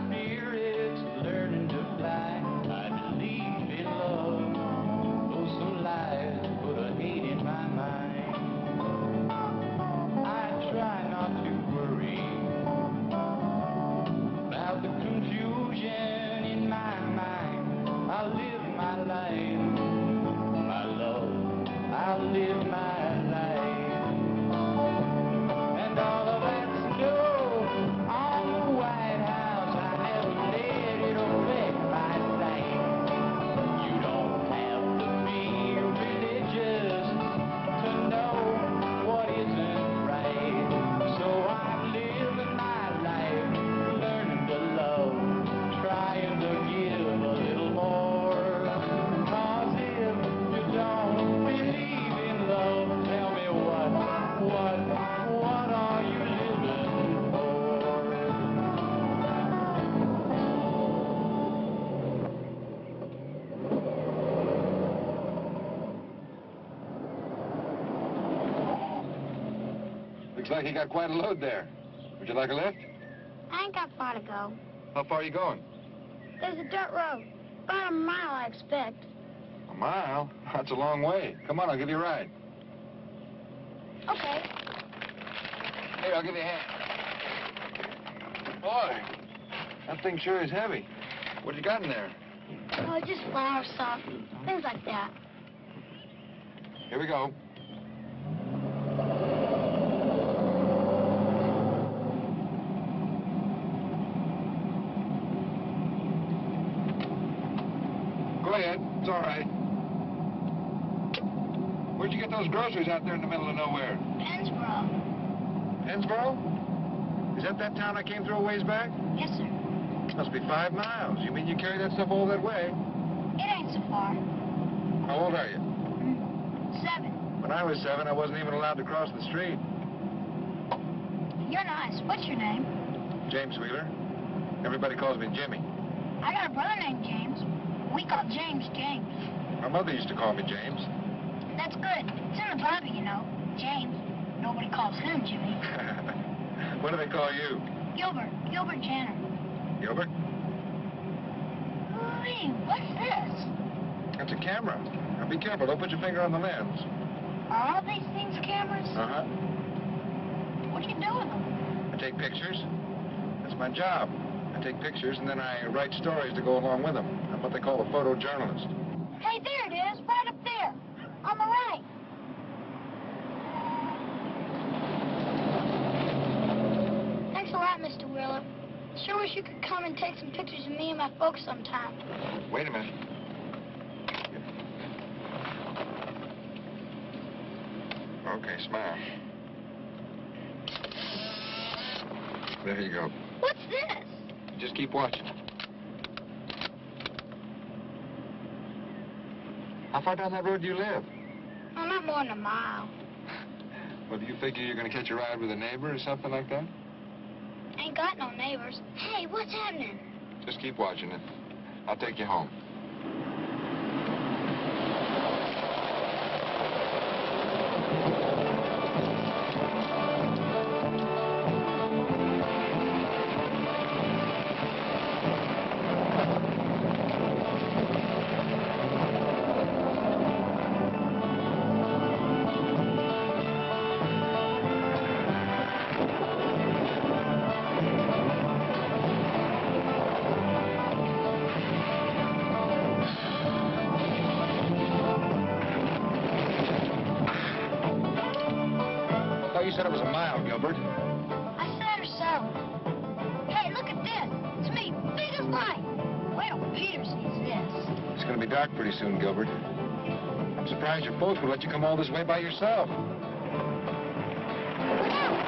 spirit's learning to fly. I believe in love, though some lies put a hate in my mind. I try not to worry about the confusion in my mind. I live my life, my love, I live my life. And all of that snow on the White House, I never let it affect my sight. You don't have to be religious to know what isn't right. So I'm living my life, learning to love, trying to give a little more. 'Cause if you don't believe in love, tell me what are you living for? Looks like you got quite a load there. Would you like a lift? I ain't got far to go. How far are you going? There's a dirt road. About a mile, I expect. A mile? That's a long way. Come on, I'll give you a ride. Okay. Here, I'll give you a hand. Boy, that thing sure is heavy. What you got in there? Oh, just flour stuff. Things like that. Here we go. Go ahead. It's all right. Where'd you get those groceries out there in the middle of nowhere? Pennsboro. Pennsboro? Is that town I came through a ways back? Yes, sir. Must be 5 miles. You mean you carry that stuff all that way? It ain't so far. How old are you? 7. When I was 7, I wasn't even allowed to cross the street. You're nice. What's your name? James Wheeler. Everybody calls me Jimmy. I got a brother named James. We call James James. My mother used to call me James. That's good. It's in the Bible, you know. James. Nobody calls him Jimmy. What do they call you? Gilbert. Gilbert Jenner. Gilbert? Hey, what's this? That's a camera. Now be careful. Don't put your finger on the lens. Are all these things cameras? Uh-huh. What do you do with them? I take pictures. That's my job. I take pictures and then I write stories to go along with them. I'm what they call a photojournalist. Hey, there it is. Right up there. On the right. Thanks a lot, Mr. Wheeler. Sure wish you could come and take some pictures of me and my folks sometime. Wait a minute. Okay, smile. There you go. What's this? Just keep watching. How far down that road do you live? Oh, not more than a mile. Well, do you figure you're going to catch a ride with a neighbor or something like that? Ain't got no neighbors. Hey, what's happening? Just keep watching it. I'll take you home. You said it was a mile, Gilbert. I said or so. Hey, look at this. It's me, big as light. Wait till Peter sees this. It's going to be dark pretty soon, Gilbert. I'm surprised your folks would let you come all this way by yourself. Look out!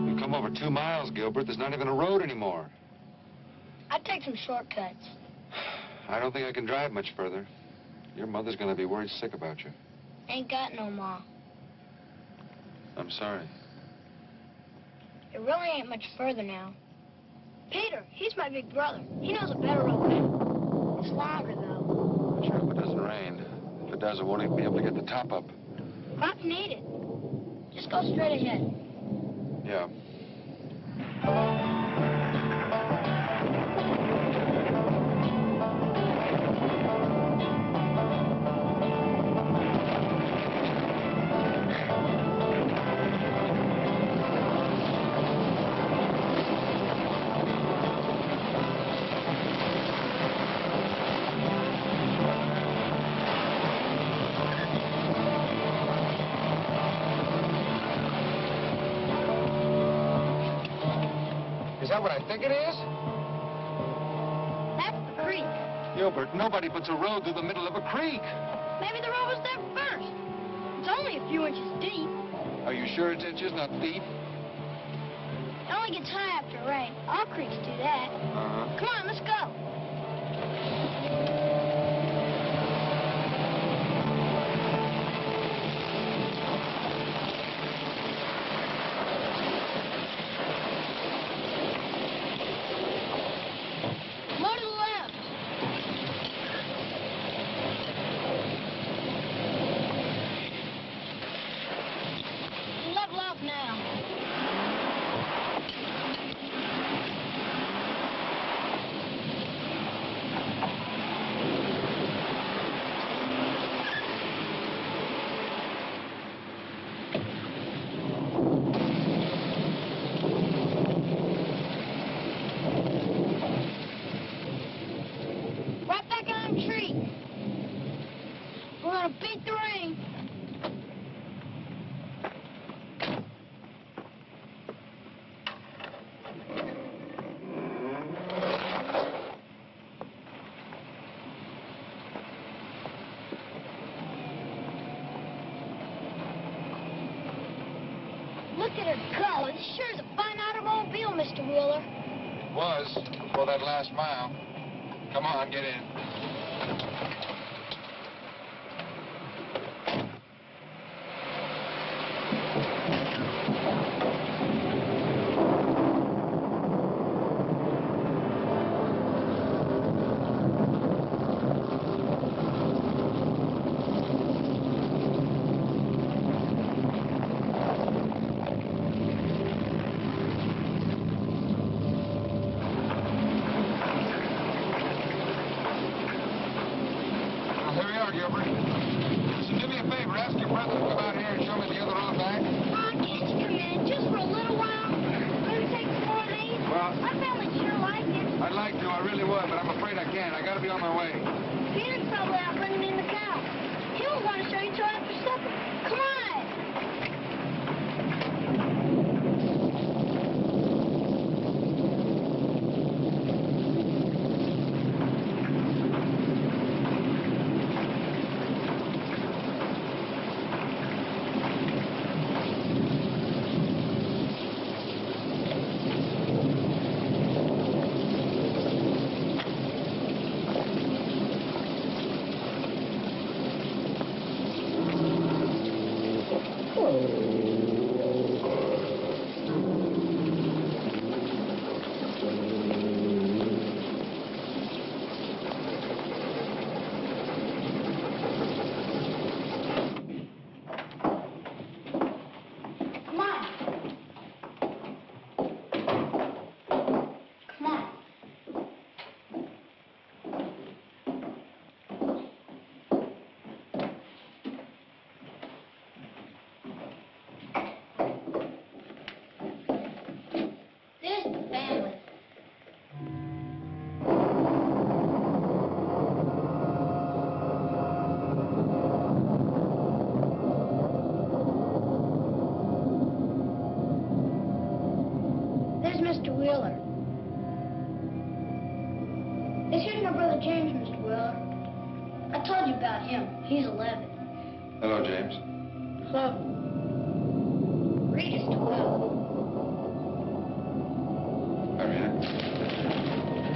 We've come over 2 miles, Gilbert. There's not even a road anymore. I'd take some shortcuts. I don't think I can drive much further. Your mother's going to be worried sick about you. Ain't got no ma. I'm sorry. It really ain't much further now. Peter, he's my big brother. He knows a better road. It's longer, though. Sure, if it doesn't rain. If it does, I won't even be able to get the top up. Not needed. Just go straight ahead. Yeah. Is that what I think it is? That's the creek. Gilbert, nobody puts a road through the middle of a creek. Maybe the road was there first. It's only a few inches deep. Are you sure it's inches, not feet? It only gets high after rain. All creeks do that. Uh-huh. Come on, let's go. More to the left. Level off now. Right back on the tree. We're gonna beat the rain. Look at her go. It sure is a fine automobile, Mr. Wheeler. It was, before that last mile. Come on, get in. Well, here we are, Gilbert. Listen, do me a favor. Ask your brother to come out here and show me the other road back. Aw, can't you come in just for a little while? Maybe take some more of these? Well- Our family sure like it. I'd like to, I really would, but I'm afraid I can't. I gotta be on my way. Peter's probably out running in the cow. He won't want to show you till after supper. Come on. Come on. Come on. There's the family. There's Mr. Wheeler. This here's my brother James, Mr. Wheeler. I told you about him. He's 11. Hello, James. Hello. Read us to well. Hi, Rita.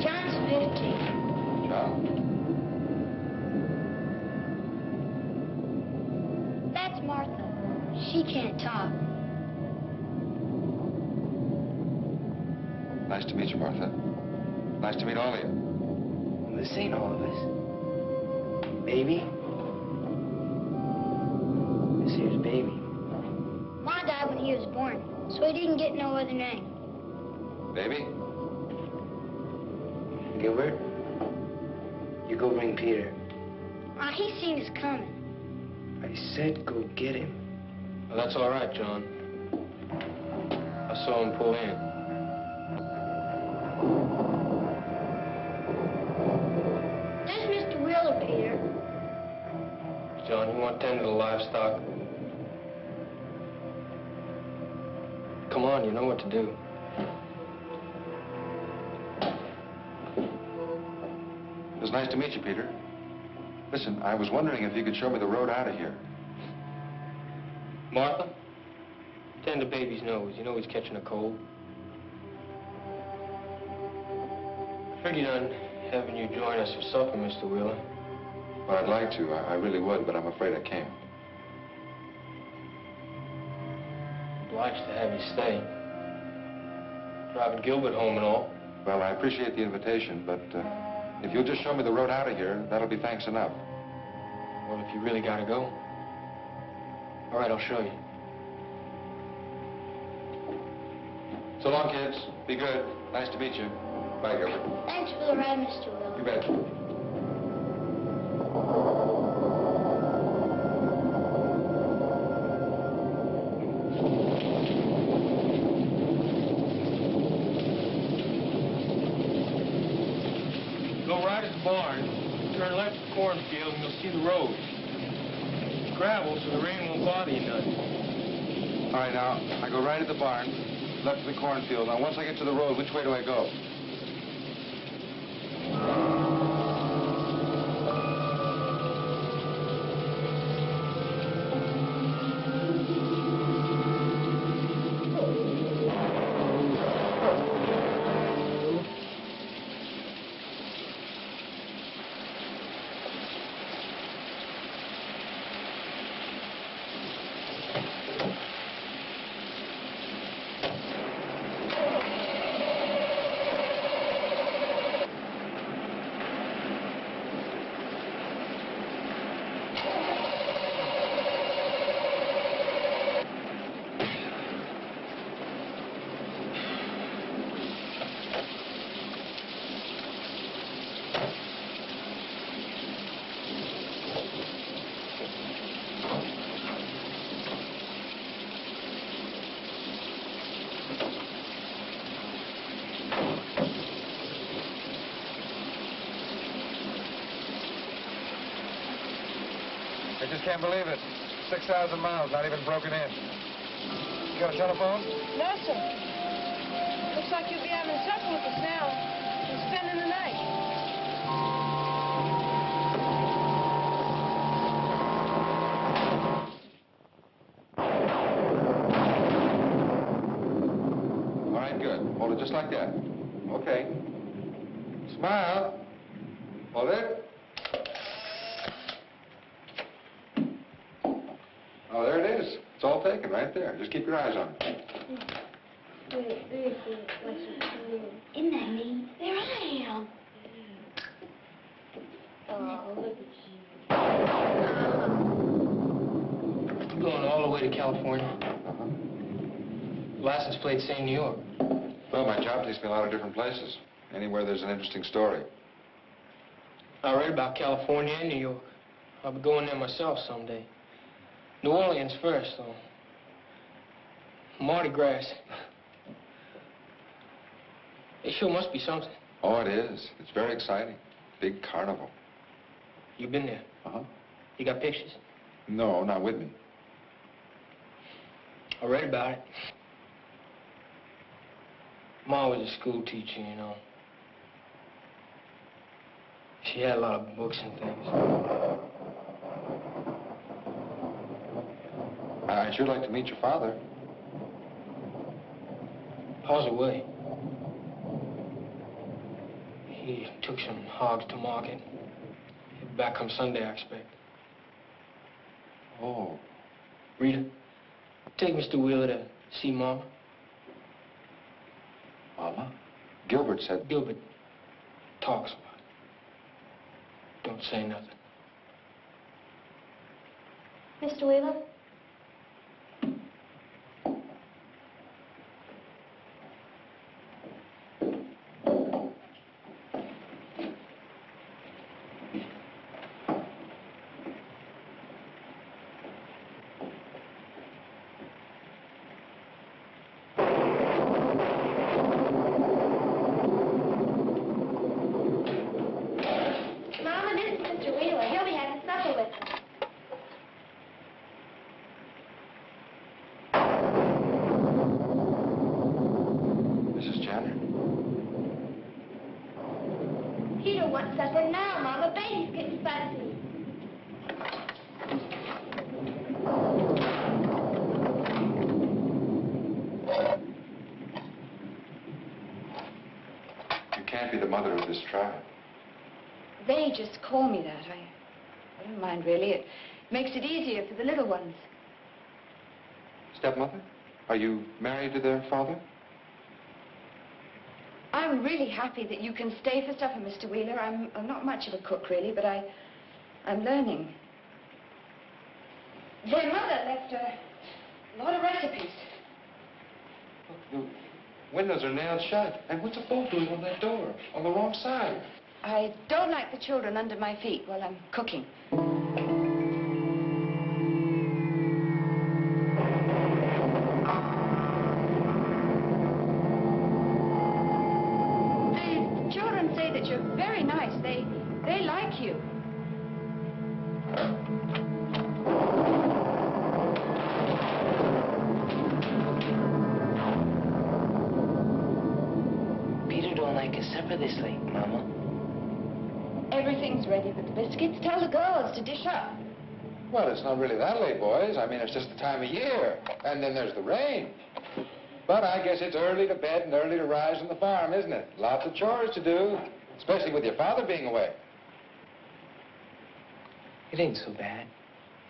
John's 15. John? That's Martha. She can't talk. Nice to meet you, Martha. Nice to meet all of you. Well, this ain't all of us. Baby? This here's Baby. Ma died when he was born, so he didn't get no other name. Baby? Gilbert? You go bring Peter. Ma, he's seen us coming. I said go get him. Well, that's all right, John. I saw him pull in. There's Mr. Wheeler, Peter. John, you want to tend to the livestock? Come on, you know what to do. was nice to meet you, Peter. Listen, I was wondering if you could show me the road out of here. Martha, tend the baby's nose. You know he's catching a cold. I figured on having you join us for supper, Mr. Wheeler. Well, I'd like to. I really would, but I'm afraid I can't. Obliged to have you stay. Driving Gilbert home and all. Well, I appreciate the invitation, but if you'll just show me the road out of here, that'll be thanks enough. Well, if you really gotta go. All right, I'll show you. So long, kids. Be good. Nice to meet you. Bye, Gilbert. Thanks for the ride, Mr. Will. You bet. Go right at the barn, turn left to the cornfield, and you'll see the road. It's gravel, so the rain won't bother you none. All right, now, I go right at the barn, left to the cornfield. Now, once I get to the road, which way do I go? I just can't believe it. 6,000 miles, not even broken in. You got a telephone? No, sir. Looks like you'll be having supper with us now and spending the night. All right, good. Hold it just like that. Okay. Smile. Hold it. Oh, there it is. It's all taken right there. Just keep your eyes on it. Isn't that neat? There I am. Oh, look at I'm going all the way to California. License plate saying New York. Well, my job takes me a lot of different places. Anywhere there's an interesting story. I read about California and New York. I'll be going there myself someday. New Orleans first, though. Mardi Gras. It sure must be something. Oh, it is. It's very exciting. Big carnival. You been there? Uh-huh. You got pictures? No, not with me. I read about it. Ma was a school teacher, you know. She had a lot of books and things. I'd sure like to meet your father. Pa's away. He took some hogs to market. He'll be back come Sunday, I expect. Oh. Rita, take Mr. Wheeler to see Mama. Mama? Gilbert said... Gilbert talks a lot. Don't say nothing. Mr. Wheeler? want supper now, Mama. Baby's getting fussy. You can't be the mother of this tribe. They just call me that. I don't mind, really. It makes it easier for the little ones. Stepmother? Are you married to their father? I'm really happy that you can stay for supper, Mr. Wheeler. I'm not much of a cook, really, but I'm learning. Their mother left a lot of recipes. Look, the windows are nailed shut. And what's a bolt doing on that door? On the wrong side. I don't like the children under my feet while I'm cooking. The children say that you're very nice. They like you. Peter don't like his supper this late, Mama. Everything's ready but the biscuits. Tell the girls to dish up. Well, it's not really that late, boys. I mean, it's just the time of year. And then there's the rain. But I guess it's early to bed and early to rise on the farm, isn't it? Lots of chores to do, especially with your father being away. It ain't so bad.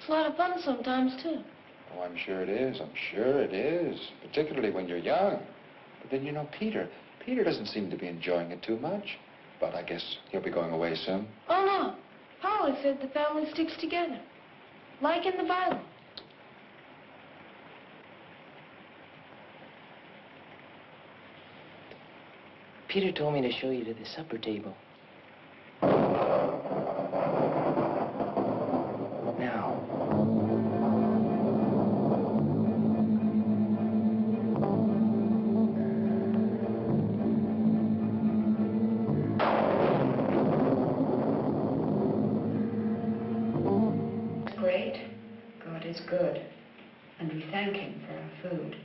It's a lot of fun sometimes, too. Oh, I'm sure it is. I'm sure it is. Particularly when you're young. But then, you know, Peter doesn't seem to be enjoying it too much. But I guess he'll be going away soon. Oh, no. Polly said the family sticks together. Like in the Bible. Peter told me to show you to the supper table. Now. Great. God is good, and we thank him for our food.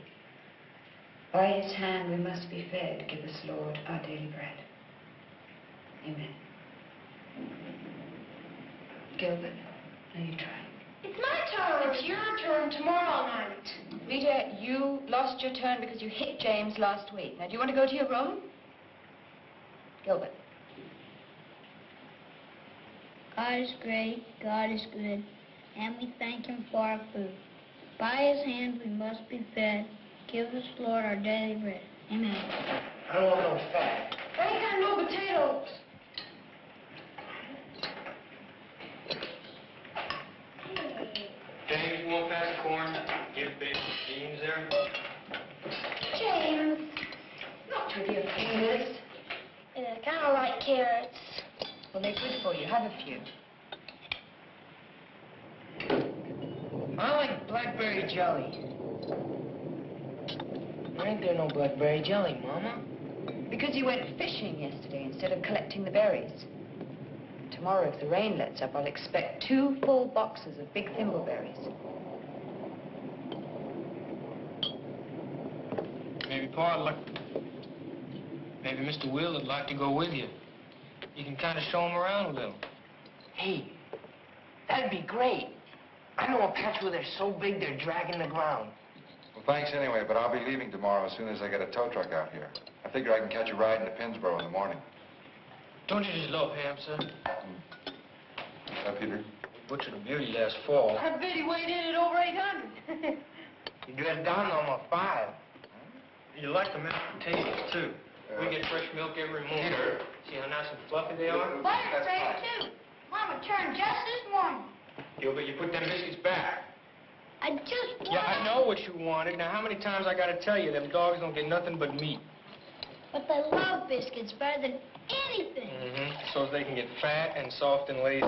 By his hand we must be fed. Give us, Lord, our daily bread. Amen. Gilbert, now you try. It's my turn. It's your turn tomorrow night. Rita, you lost your turn because you hit James last week. Now, do you want to go to your room? Gilbert. God is great, God is good, and we thank him for our food. By his hand we must be fed. Give us, Lord, our daily bread. Amen. I don't want no fat. I ain't got no potatoes. James, you want pass the corn? Give baby beans there. James. Not with your fingers. Yeah, kind of like carrots. Well, they're good for you. Have a few. I like blackberry jelly. Why ain't there no blackberry jelly, Mama? Because you went fishing yesterday instead of collecting the berries. Tomorrow, if the rain lets up, I'll expect 2 full boxes of big thimbleberries. Maybe maybe Mr. Will would like to go with you. You can kind of show him around a little. Hey, that'd be great. I know a patch where they're so big they're dragging the ground. Well, thanks anyway, but I'll be leaving tomorrow as soon as I get a tow truck out here. I figure I can catch a ride into Pinsboro in the morning. Don't you just love ham, sir? Peter? Butchered a beauty last fall. I bet he weighed in at over 800. You dressed down on 5. You like the mashed potatoes, too. We get fresh milk every morning. Peter. See how nice and fluffy they are? Butter's ready, too. Mama turned just this morning. But you put them biscuits back. I just Yeah, I know what you wanted. Now, how many times I gotta tell you, them dogs don't get nothing but meat. But they love biscuits better than anything. So they can get fat and soft and lazy.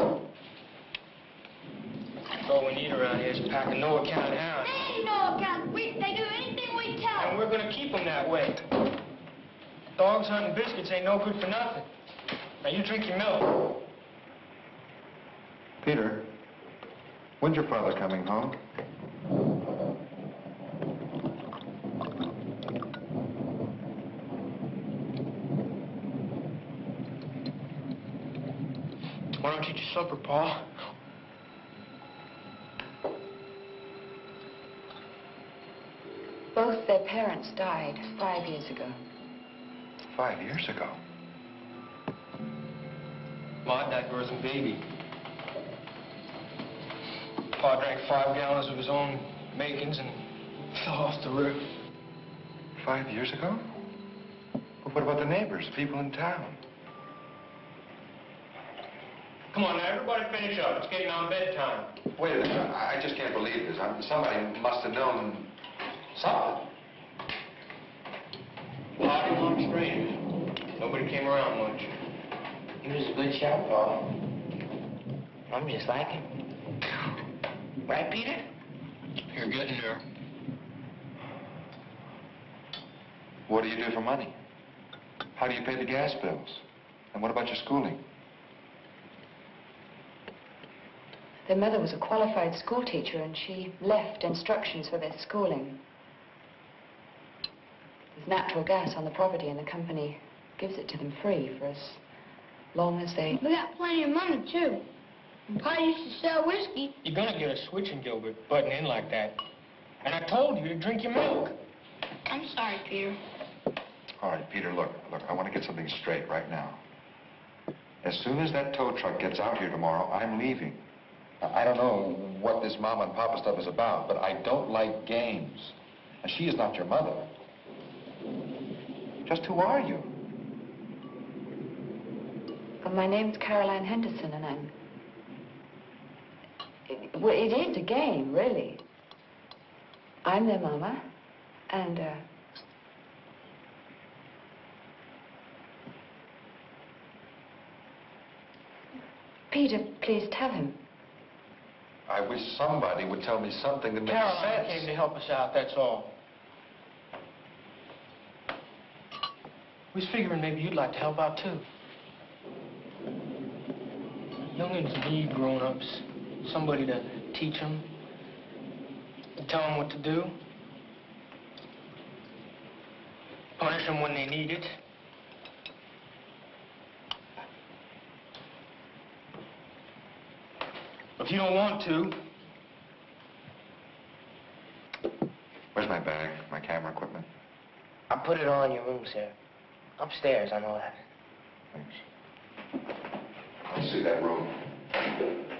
That's all we need around here is a pack of no-account hounds. They ain't no account. They do anything we tell And them. we're gonna keep them that way. Dogs hunting biscuits ain't no good for nothing. Now, you drink your milk. Peter, when's your father coming home? Why don't you eat your supper, Pa? Both their parents died 5 years ago. 5 years ago? Ma died birthing baby. Pa drank 5 gallons of his own makings and fell off the roof. 5 years ago? But what about the neighbors, people in town? Come on now, everybody finish up. It's getting on bedtime. Wait a minute, I just can't believe this. Somebody must have known something. Pa didn't like strangers. Nobody came around much. He was a good shot, Pa. I'm just like him. Right, Peter? You're getting there. What do you do for money? How do you pay the gas bills? And what about your schooling? Their mother was a qualified school teacher, and she left instructions for their schooling. There's natural gas on the property, and the company gives it to them free for as long as they... We got plenty of money, too. And Pa used to sell whiskey. You're gonna get a switching, Gilbert, butting in like that. And I told you to drink your milk. I'm sorry, Peter. All right, Peter, look, I want to get something straight right now. As soon as that tow truck gets out here tomorrow, I'm leaving. I don't know what this mama and papa stuff is about, but I don't like games. And she is not your mother. Just who are you? Well, my name's Caroline Henderson, and I'm... Well, it is a game, really. I'm their mama, and, Peter, please tell him. I wish somebody would tell me something that makes Caroline sense. came to help us out, that's all. We was figuring maybe you'd like to help out, too. Youngins need grown-ups. Somebody to teach them, and tell them what to do. Punish them when they need it. If you don't want to... Where's my bag, my camera equipment? I put it all in your room, sir. Upstairs, I know that. Thanks. Let's see that room.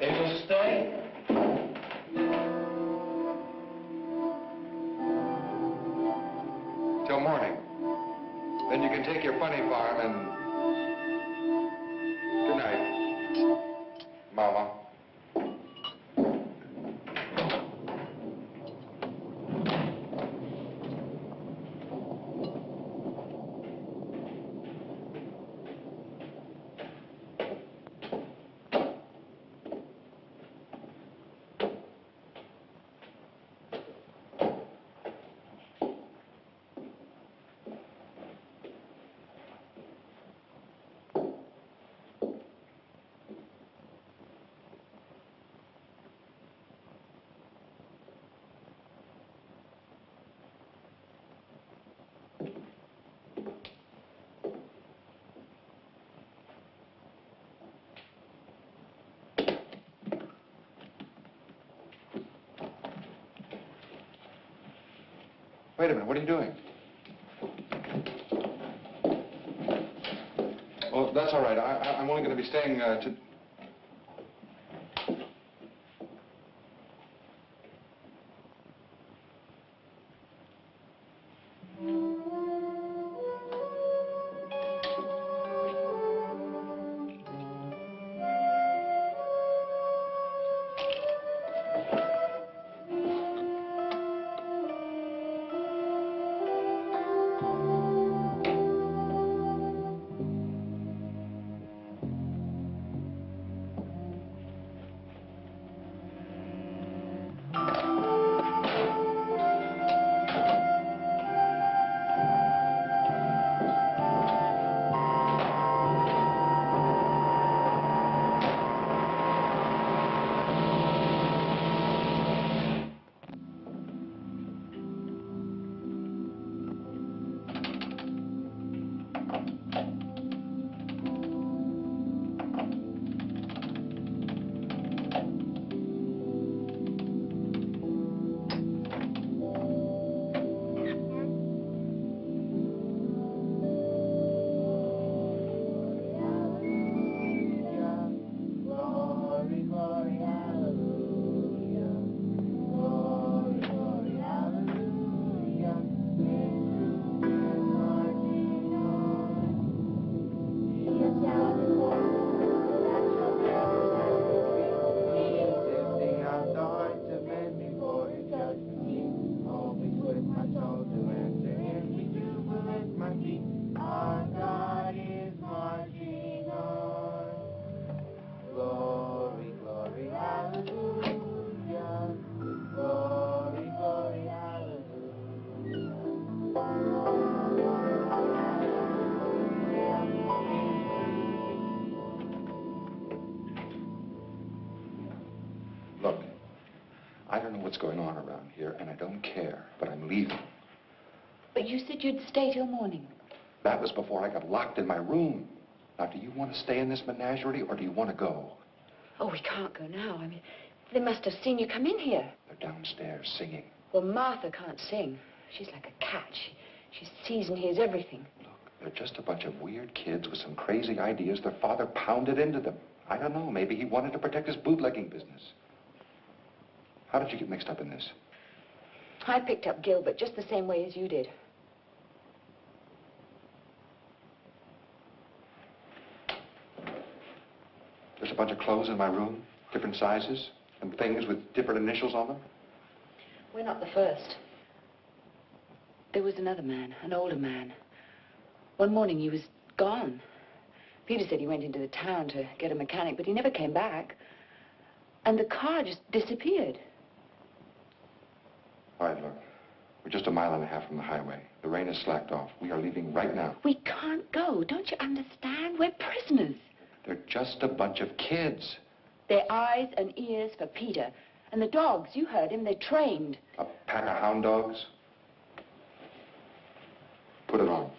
They will stay. Till morning. Then you can take your funny farm and... Good night, Mama. Wait a minute, what are you doing? Well, that's all right. I'm only going to be staying to... don't know what's going on around here, and I don't care, but I'm leaving. But you said you'd stay till morning. That was before I got locked in my room. Now, do you want to stay in this menagerie, or do you want to go? Oh, we can't go now. I mean, they must have seen you come in here. They're downstairs singing. Well, Martha can't sing. She's like a cat. She sees and hears everything. Look, they're just a bunch of weird kids with some crazy ideas their father pounded into them. I don't know, maybe he wanted to protect his bootlegging business. How did you get mixed up in this? I picked up Gilbert just the same way as you did. There's a bunch of clothes in my room, different sizes, and things with different initials on them. We're not the first. There was another man, an older man. One morning he was gone. Peter said he went into the town to get a mechanic, but he never came back. And the car just disappeared. All right, look. We're just a mile and a half from the highway. The rain has slacked off. We are leaving right now. We can't go. Don't you understand? We're prisoners. They're just a bunch of kids. They're eyes and ears for Peter. And the dogs, you heard him, they're trained. A pack of hound dogs. Put it on.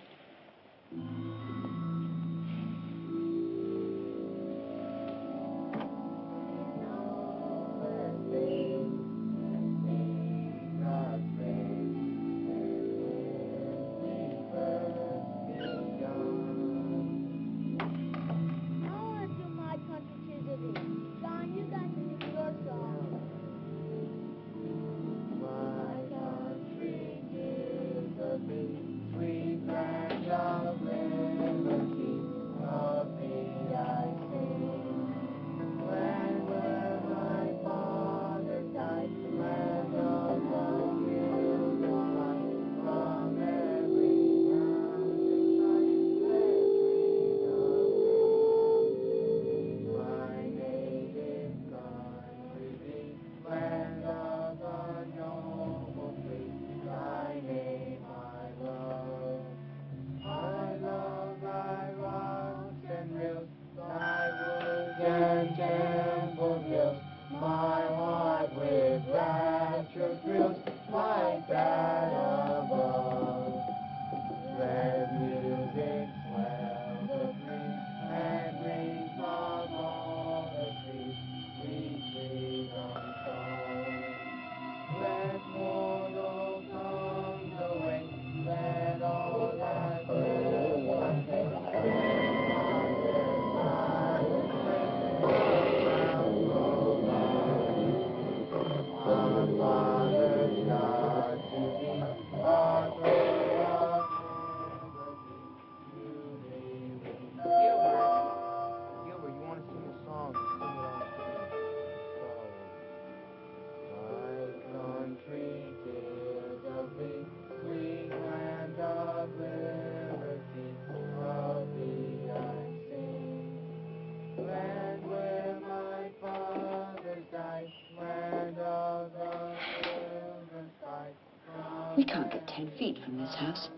We can't get 10 feet from this house.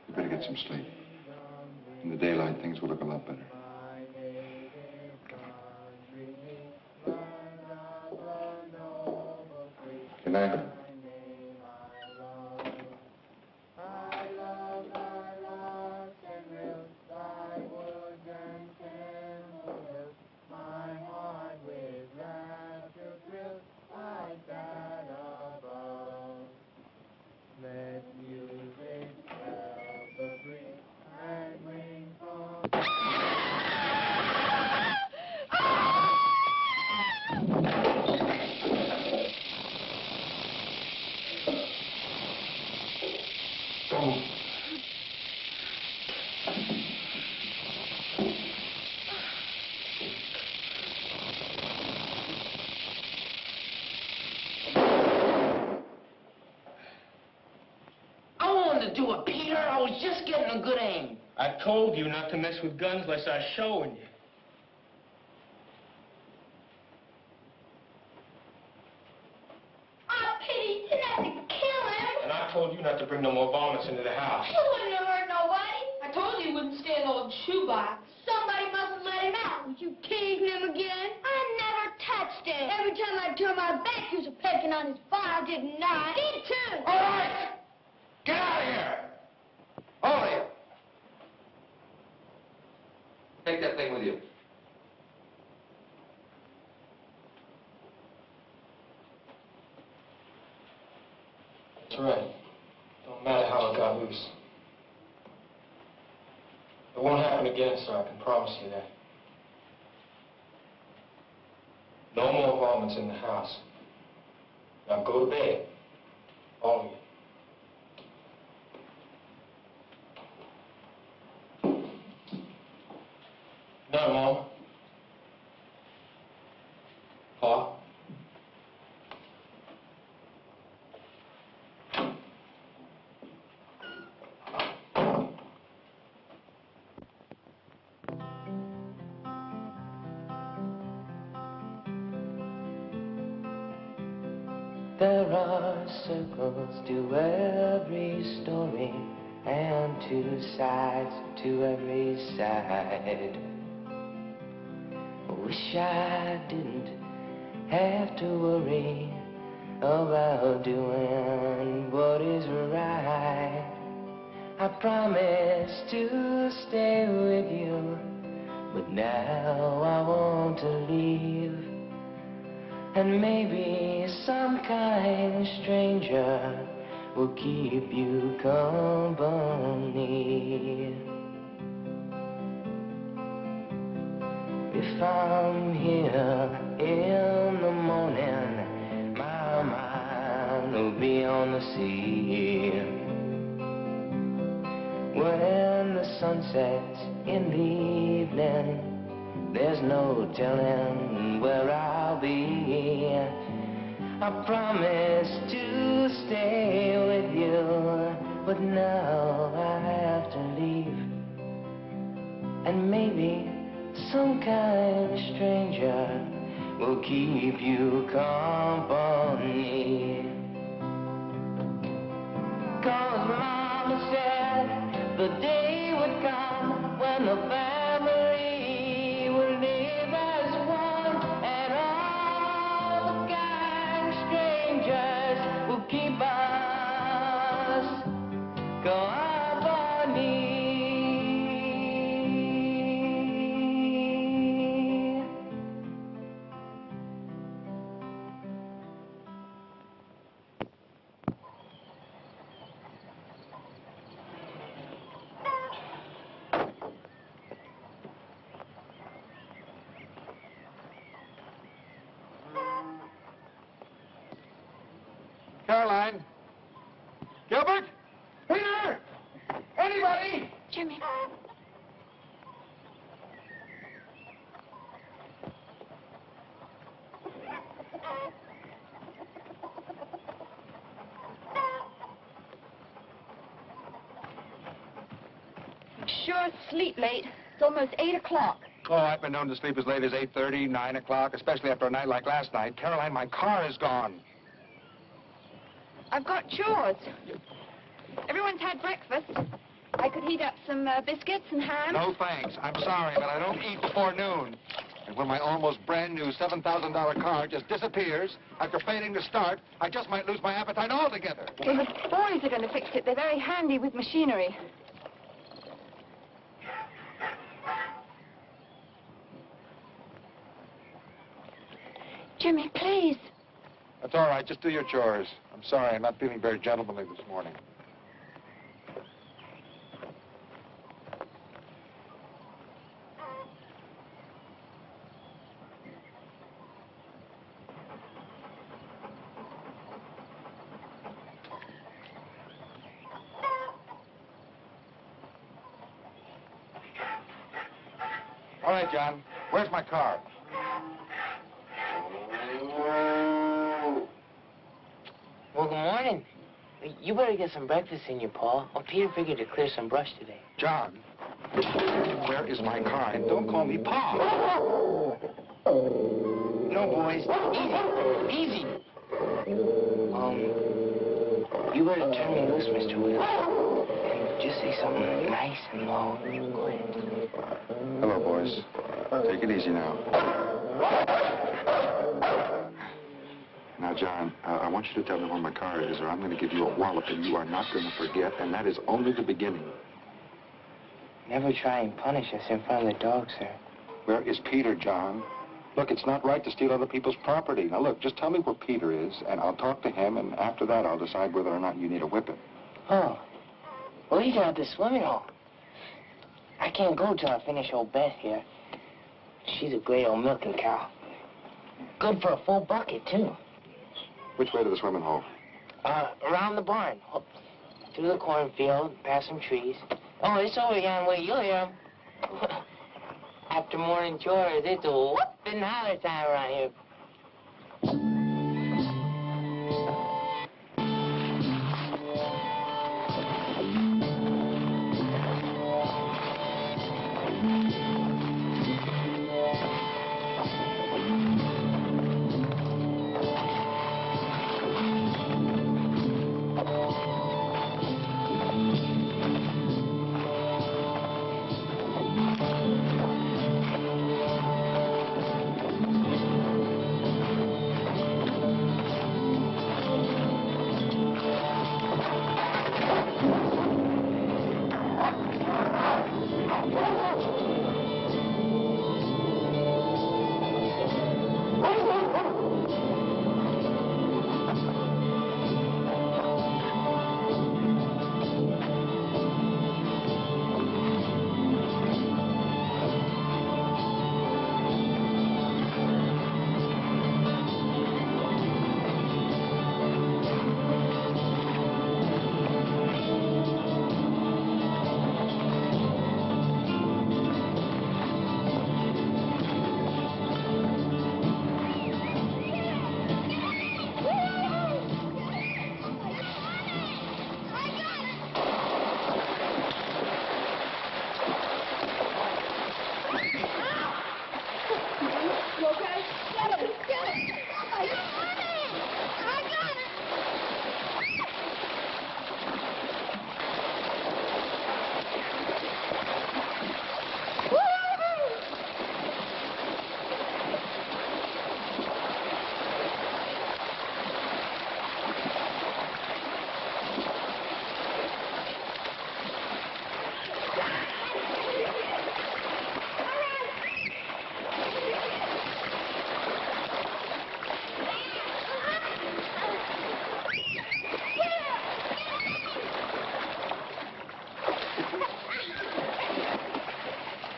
You better get some sleep. In the daylight, things will look a lot better. Good night. Do it, Peter. I was just getting a good aim. I told you not to mess with guns unless I was showing you. Oh, Pete, you didn't have to kill him. And I told you not to bring no more varmints into the house. He wouldn't have hurt nobody. I told you he wouldn't stay in old shoebox. Somebody must have let him out. Was you teasing him again? I never touched stand. Every time I turn my back, you was pecking on his file, didn't I? Me too. All right! Get out of here! All of you. Take that thing with you. That's right. Don't matter how it got loose. It won't happen again, sir, I can promise you that. No more varmints in the house. Now go to bed. All of you. No, Mom. Pa. There are circles to every story and two sides to every side. Wish I didn't have to worry about doing what is right. I promised to stay with you, but now I want to leave. And maybe some kind stranger will keep you company. If I'm here in the morning, my mind will be on the sea. When the sun sets in the evening, there's no telling where I'll be. I promised to stay with you, but now I have to leave. And maybe some kind of stranger will keep you company. 'Cause Mama said the day would come when the family would live as one, and all the kind strangers will keep us company. Caroline? Gilbert? Peter? Anybody? Jimmy. Sure sleep late. It's almost 8 o'clock. Oh, I've been known to sleep as late as 8:30, 9 o'clock, especially after a night like last night. Caroline, my car is gone. I've got chores. Everyone's had breakfast. I could heat up some biscuits and ham. No, thanks. I'm sorry, but I don't eat before noon. And when my almost brand new $7,000 car just disappears after failing to start, I just might lose my appetite altogether. Well, the boys are going to fix it. They're very handy with machinery. Jimmy, please. That's all right. Just do your chores. I'm sorry. I'm not feeling very gentlemanly this morning. All right, John. Where's my car? Well, good morning. You better get some breakfast in you, Paul. Well, Peter figured to clear some brush today. John, where is my car? And don't call me Pa. No, boys. Easy. Easy. You better turn me loose, Mr. Will. And just say something nice and low. Go ahead. Hello, boys. Take it easy now. Now, John, I want you to tell me where my car is, or I'm going to give you a walloping you are not going to forget, and that is only the beginning. Never try and punish us in front of the dog, sir. Where is Peter, John? Look, it's not right to steal other people's property. Now, look, just tell me where Peter is, and I'll talk to him, and after that, I'll decide whether or not you need a whipping. Oh. Well, he's down at the swimming hole. I can't go till I finish old Beth here. She's a great old milking cow. Good for a full bucket, too. Which way to the swimming hole? Around the barn. Through the cornfield, past some trees. Oh, it's over here where you'll hear 'em. After morning chores, it's a whoop and holler time around here.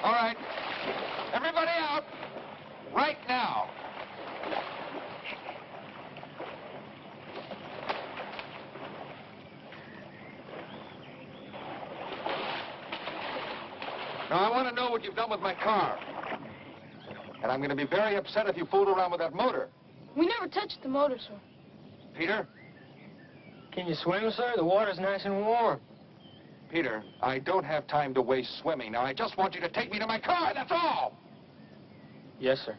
All right. Everybody out. Right now. Now, I want to know what you've done with my car. And I'm going to be very upset if you fooled around with that motor. We never touched the motor, sir. Peter? Can you swim, sir? The water's nice and warm. Peter, I don't have time to waste swimming. Now, I just want you to take me to my car, that's all! Yes, sir.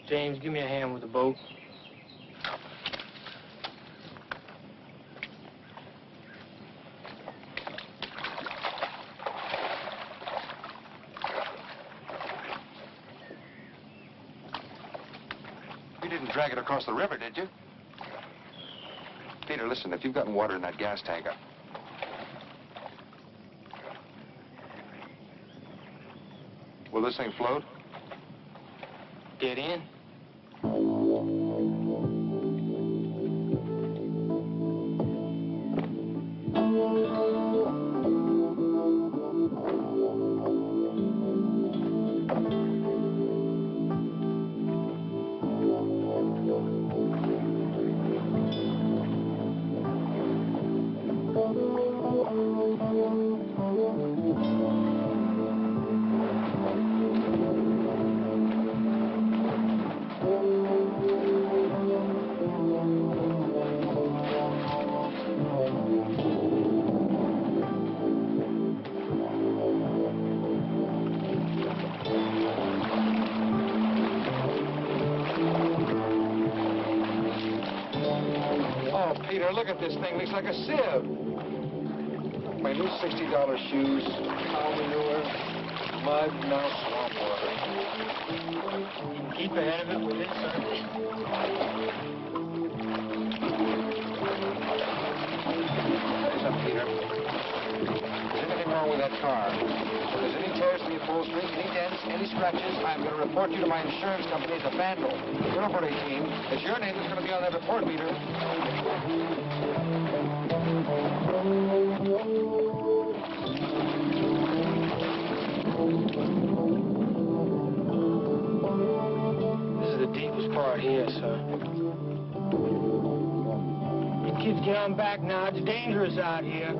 James, give me a hand with the boat. You didn't drag it across the river, did you? Peter, listen, if you've gotten water in that gas tank, will this thing float? Get in. Peter, look at this thing. Looks like a sieve. My new $60 shoes, cow manure, mud, now swamp water. You can keep ahead of it with this, sir. Listen, Peter. Is anything wrong with that car? If there's any tears in the upholstery, any dents, any scratches, I'm going to report you to my insurance company as a vandal. You're over 18. It's your name that's going to be on that report, Peter. This is the deepest part here, sir. You kids get on back now. It's dangerous out here.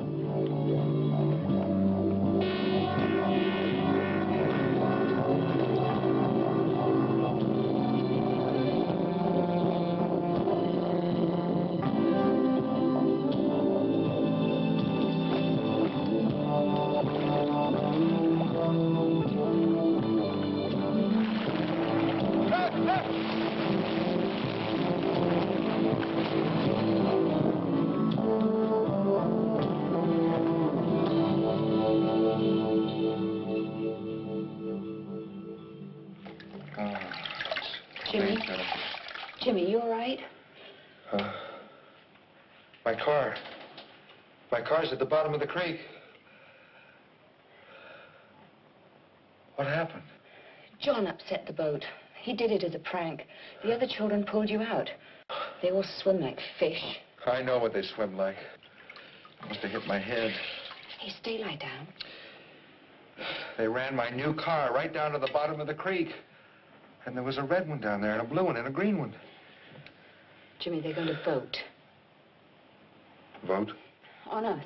Jimmy? Jimmy, you all right? My car. My car's at the bottom of the creek. What happened? John upset the boat. He did it as a prank. The other children pulled you out. They all swim like fish. I know what they swim like. I must have hit my head. Hey, stay lie down. They ran my new car right down to the bottom of the creek. And there was a red one down there, and a blue one, and a green one. Jimmy, they're going to vote. Vote? On us.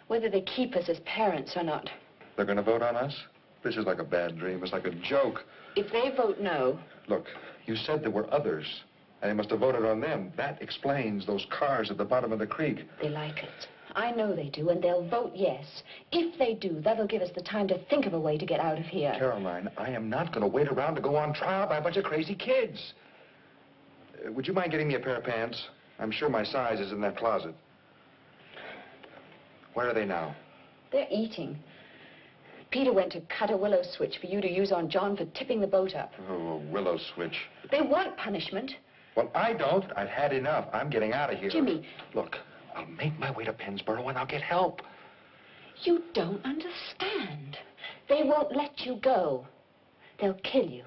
Whether they keep us as parents or not. They're going to vote on us? This is like a bad dream. It's like a joke. If they vote no... Look, you said there were others, and they must have voted on them. That explains those cars at the bottom of the creek. They like it. I know they do, and they'll vote yes. If they do, that'll give us the time to think of a way to get out of here. Caroline, I am not going to wait around to go on trial by a bunch of crazy kids. Would you mind getting me a pair of pants? I'm sure my size is in that closet. Where are they now? They're eating. Peter went to cut a willow switch for you to use on John for tipping the boat up. Oh, a willow switch. They want punishment. Well, I don't. I've had enough. I'm getting out of here. Jimmy. Look, I'll make my way to Pennsboro and I'll get help. You don't understand. They won't let you go. They'll kill you.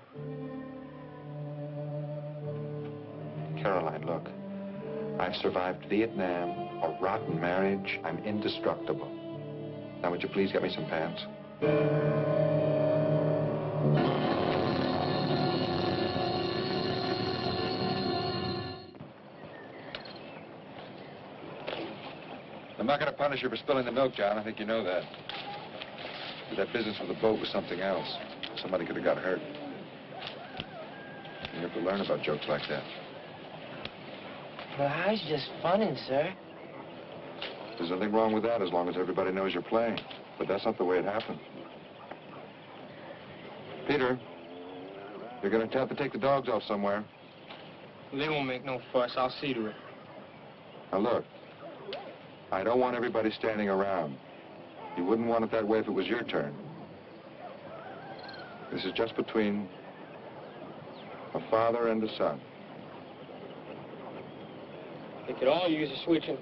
Caroline, look. I've survived Vietnam, a rotten marriage. I'm indestructible. Now, would you please get me some pants? I'm not going to punish you for spilling the milk, John. I think you know that. But that business with the boat was something else. Somebody could have got hurt. You have to learn about jokes like that. Well, I was just funning, sir. There's nothing wrong with that as long as everybody knows you're playing. But that's not the way it happened. Peter, you're going to have to take the dogs off somewhere. They won't make no fuss. I'll see to it. Now, look. I don't want everybody standing around. You wouldn't want it that way if it was your turn. This is just between a father and a son. They could all use a switching.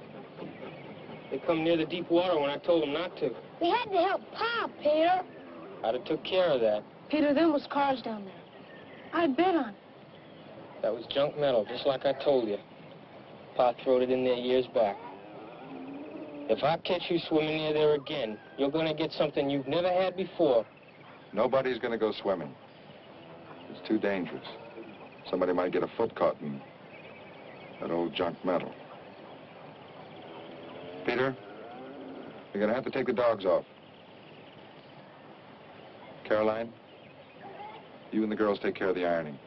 They come near the deep water when I told them not to. We had to help Pa, Peter. I'd have took care of that. Peter, there was cars down there. I bet on it. That was junk metal, just like I told you. Pa throwed it in there years back. If I catch you swimming near there again, you're going to get something you've never had before. Nobody's going to go swimming. It's too dangerous. Somebody might get a foot caught in that old junk metal. Peter, you're going to have to take the dogs off. Caroline, you and the girls take care of the ironing.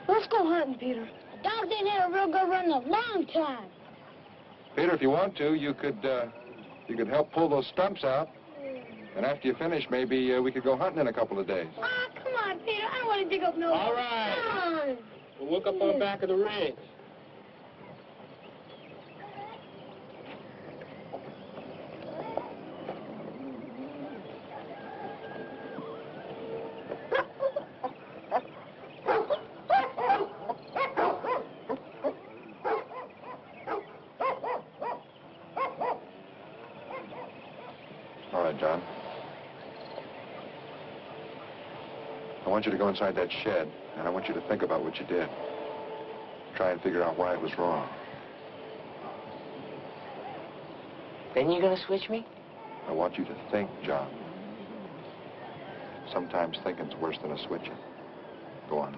Let's go hunting, Peter. The dogs ain't had a real good run in a long time. Peter, if you want to, you could help pull those stumps out. And after you finish, maybe we could go hunting in a couple of days. Ah, come on, Peter. I don't want to dig up no... All right. Come on. We'll look up on the back of the rig. All right, John. I want you to go inside that shed, and I want you to think about what you did. Try and figure out why it was wrong. Then you're gonna switch me? I want you to think, John. Sometimes thinking's worse than a switching. Go on.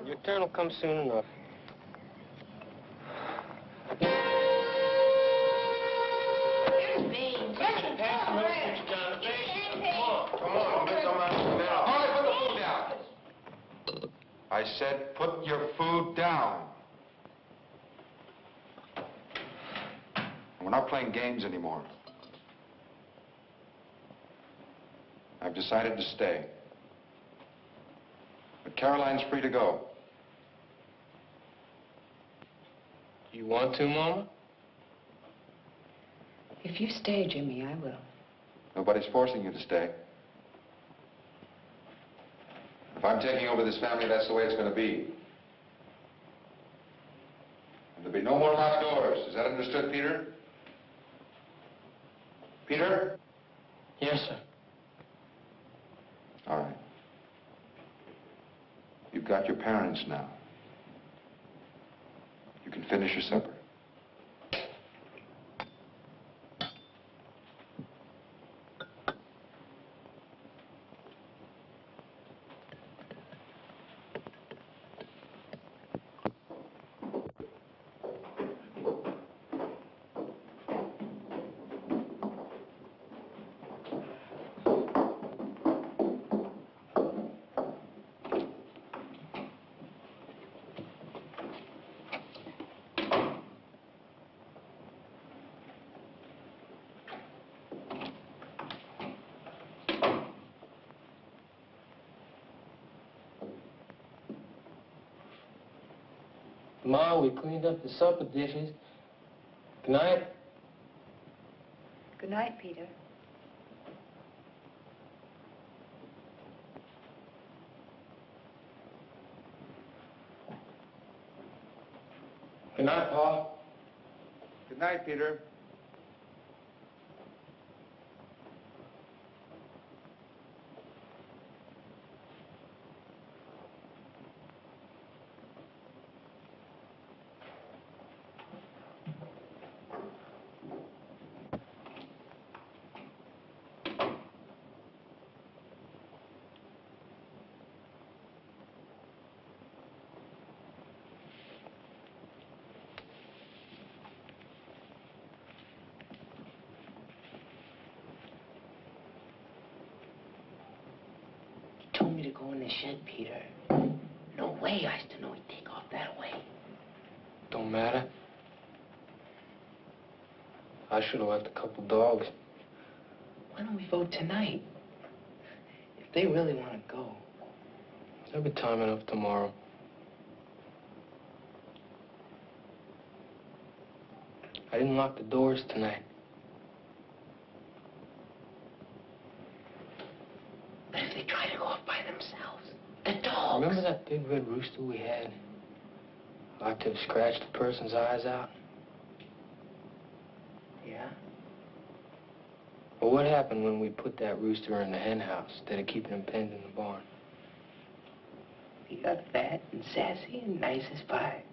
Your turn will come soon enough. I said, put your food down. We're not playing games anymore. I've decided to stay. But Caroline's free to go. You want to, Mama? If you stay, Jimmy, I will. Nobody's forcing you to stay. If I'm taking over this family, that's the way it's going to be. And there'll be no more locked doors. Is that understood, Peter? Peter? Yes, sir. All right. You've got your parents now. You can finish your supper. Ma, we cleaned up the supper dishes. Good night. Good night, Peter. Good night, Pa. Good night, Peter. shed, Peter. No way I used to know he'd take off that way. Don't matter. I should have left a couple dogs. Why don't we vote tonight? If they really want to go. There'll be time enough tomorrow. I didn't lock the doors tonight. But if they try to go off by themselves, the dogs. Remember that big red rooster we had? Like to have scratched a person's eyes out? Yeah? Well, what happened when we put that rooster in the hen house instead of keeping him penned in the barn? He got fat and sassy and nice as pie.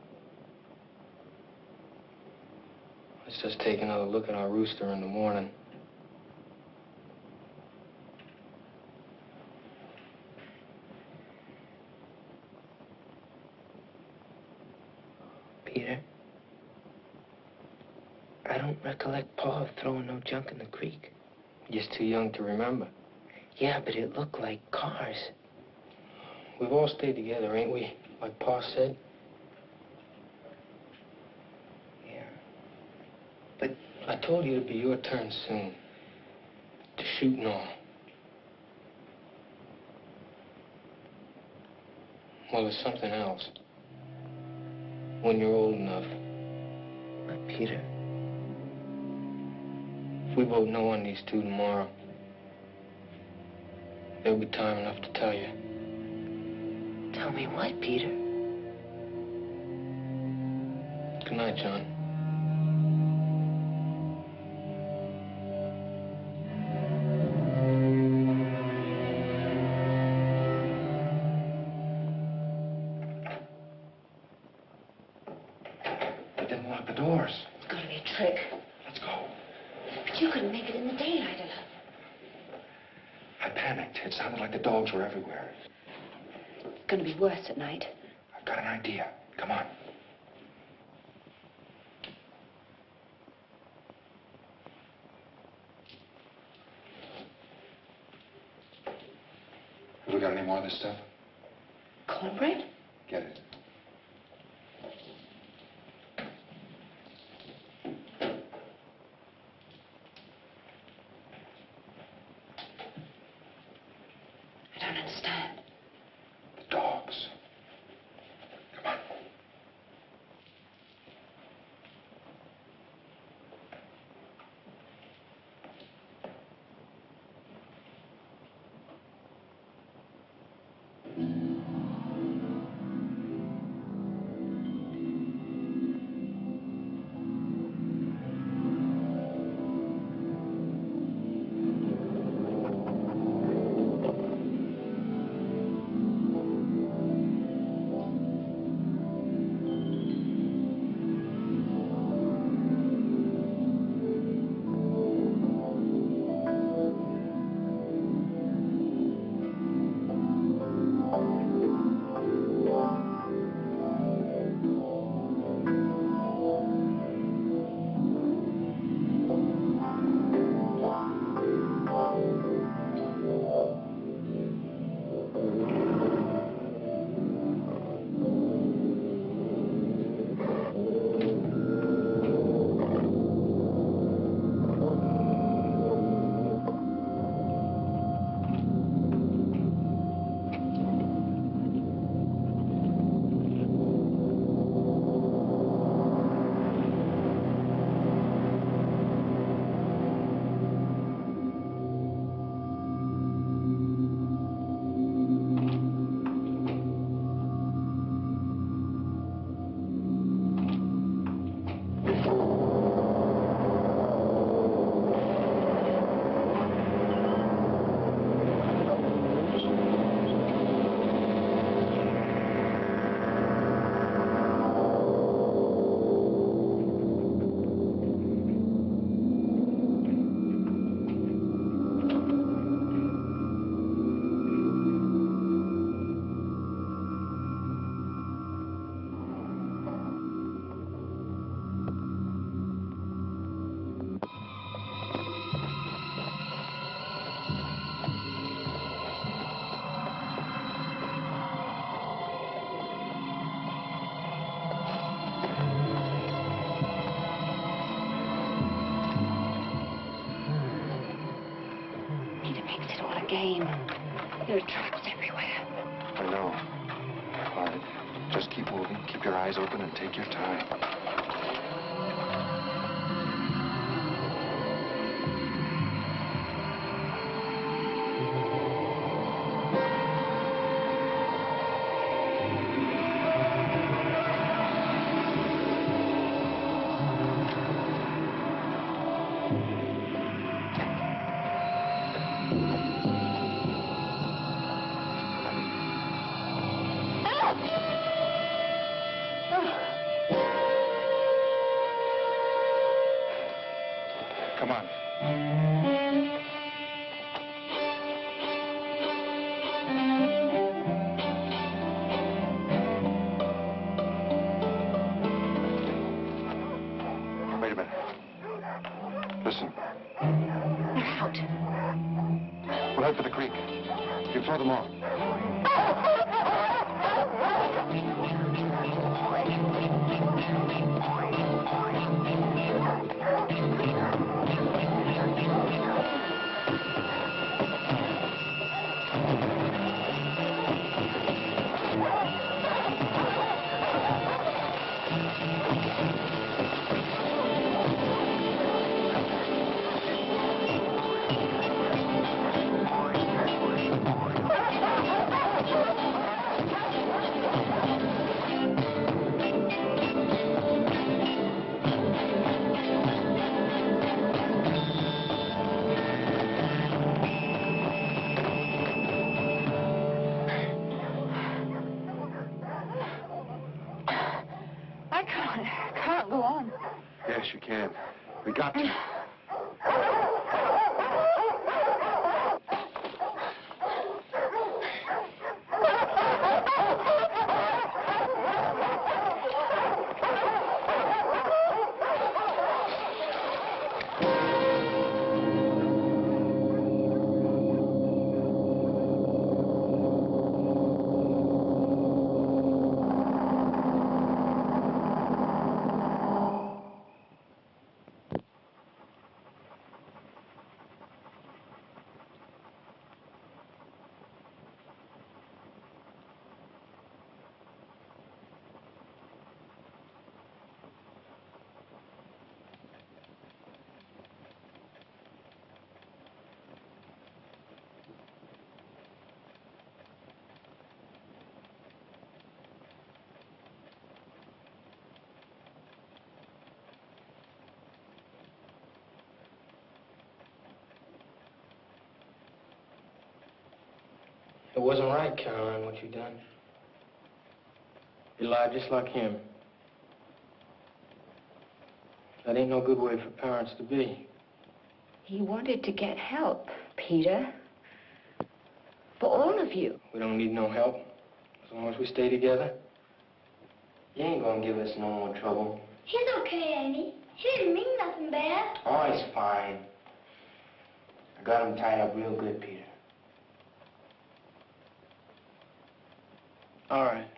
Let's just take another look at our rooster in the morning. Peter, I don't recollect Pa throwing no junk in the creek. Just too young to remember. Yeah, but it looked like cars. We've all stayed together, ain't we? Like Pa said. Yeah. But I told you it'd be your turn soon. To shoot and all. Well, there's something else. When you're old enough. But Peter, If we vote no on these two tomorrow, there'll be time enough to tell you. tell me what, Peter? Good night, John. They didn't lock the doors. It's got to be a trick. Let's go. But you couldn't make it in the daylight enough. I panicked. It sounded like the dogs were everywhere. It's going to be worse at night. I've got an idea. Come on. Have we got any more of this stuff? Cornbread? Get it. I don't understand. The dogs. Come on. It's all a game. There are traps everywhere. I know. Quiet. Just keep moving, keep your eyes open, and take your time. Come on. Wait a minute. Listen. They're out. We'll head for the creek. You throw them off. I can't go on. Yes, you can. We got to. It wasn't right, Caroline, what you done. You lied just like him. That ain't no good way for parents to be. He wanted to get help, Peter. For all of you. We don't need no help. As long as we stay together. You ain't gonna give us no more trouble. He's okay, ain't he? He didn't mean nothing bad. Oh, he's fine. I got him tied up real good, Peter. All right.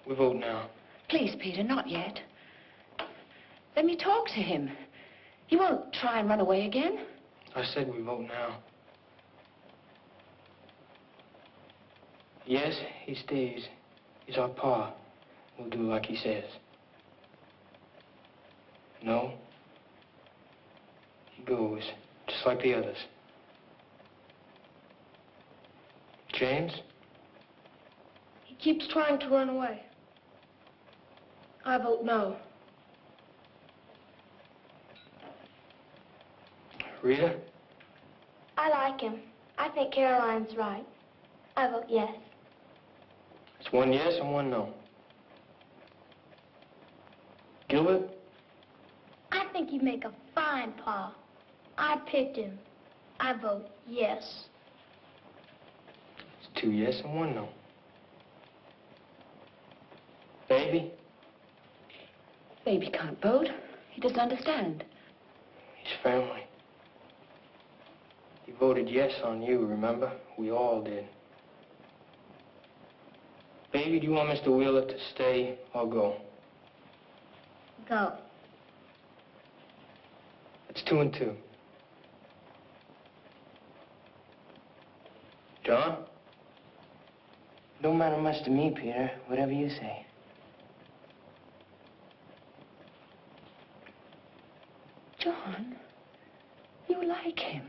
We vote now. Please, Peter, not yet. Let me talk to him. He won't try and run away again. I said we vote now. Yes, he stays. He's our pa. We'll do like he says. No. He goes, just like the others. James? He keeps trying to run away. I vote no. Rita? I like him. I think Caroline's right. I vote yes. It's one yes and one no. Gilbert? I think he'd make a fine pa. I picked him. I vote yes. It's two yes and one no. Baby? Baby can't vote. He doesn't understand. He's family. He voted yes on you, remember? We all did. Baby, do you want Mr. Wheeler to stay or go? Go. It's 2 and 2. John? Don't matter much to me, Peter. Whatever you say. John, you like him.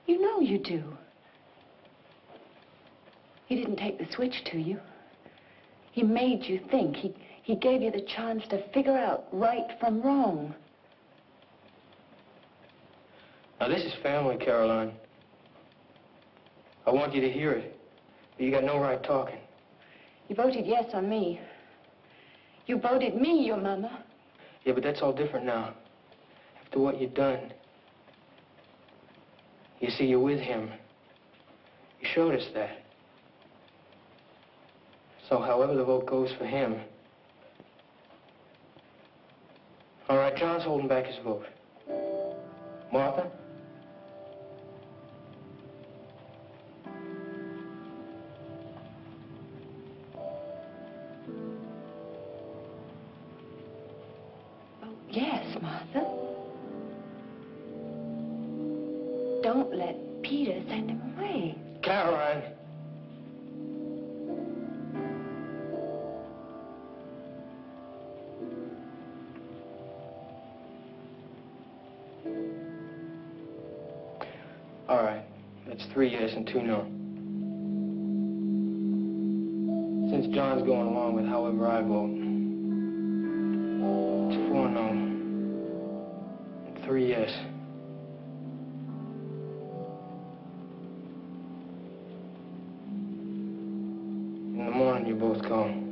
You know you do. He didn't take the switch to you. He made you think. He gave you the chance to figure out right from wrong. Now, this is family, Caroline. I want you to hear it. You got no right talking. You voted yes on me. You voted me your mama. Yeah, but that's all different now. After what you've done. You see, you're with him. You showed us that. So however the vote goes for him. All right, John's holding back his vote. Martha? Yes, Martha. Don't let Peter send him away. Caroline. All right. That's 3 yes and 2 no. Since John's going along with however I vote, it's 4 no and 3 yes. In the morning, you both go.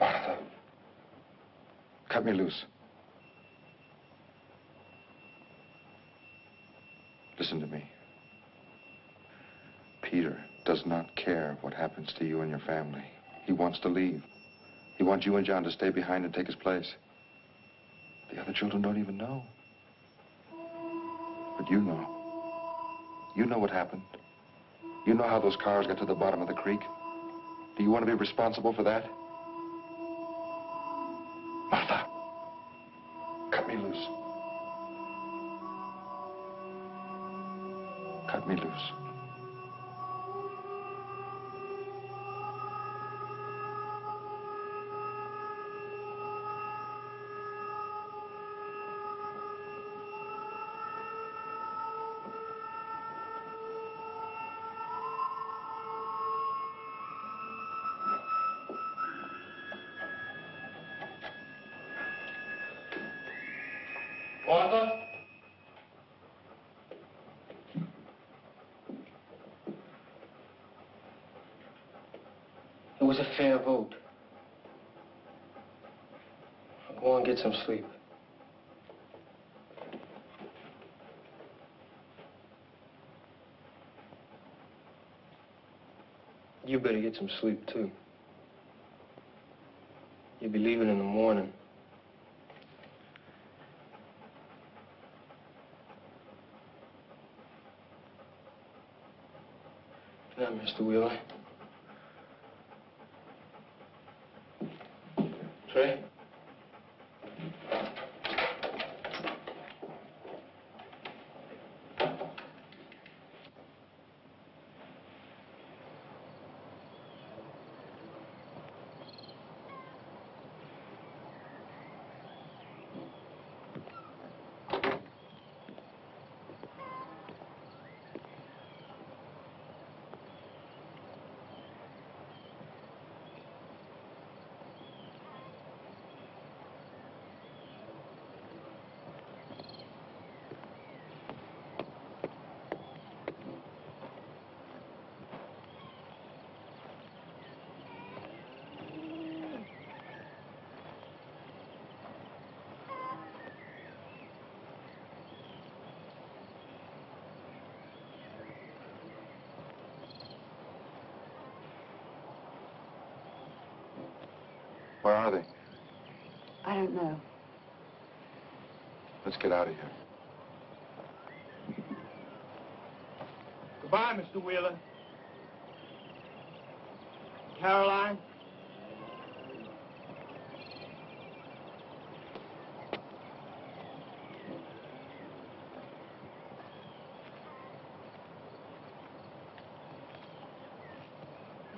Martha, cut me loose. Listen to me. Peter does not care what happens to you and your family. He wants to leave. He wants you and John to stay behind and take his place. The other children don't even know. But you know. You know what happened. You know how those cars got to the bottom of the creek. Do you want to be responsible for that? Martha, cut me loose. Cut me loose. Martha? It was a fair vote. Go and get some sleep. You better get some sleep, too. You'll be leaving in the morning. Good night, Mr. Wheeler. Trey? Where are they? I don't know. Let's get out of here. Goodbye, Mr. Wheeler. Caroline?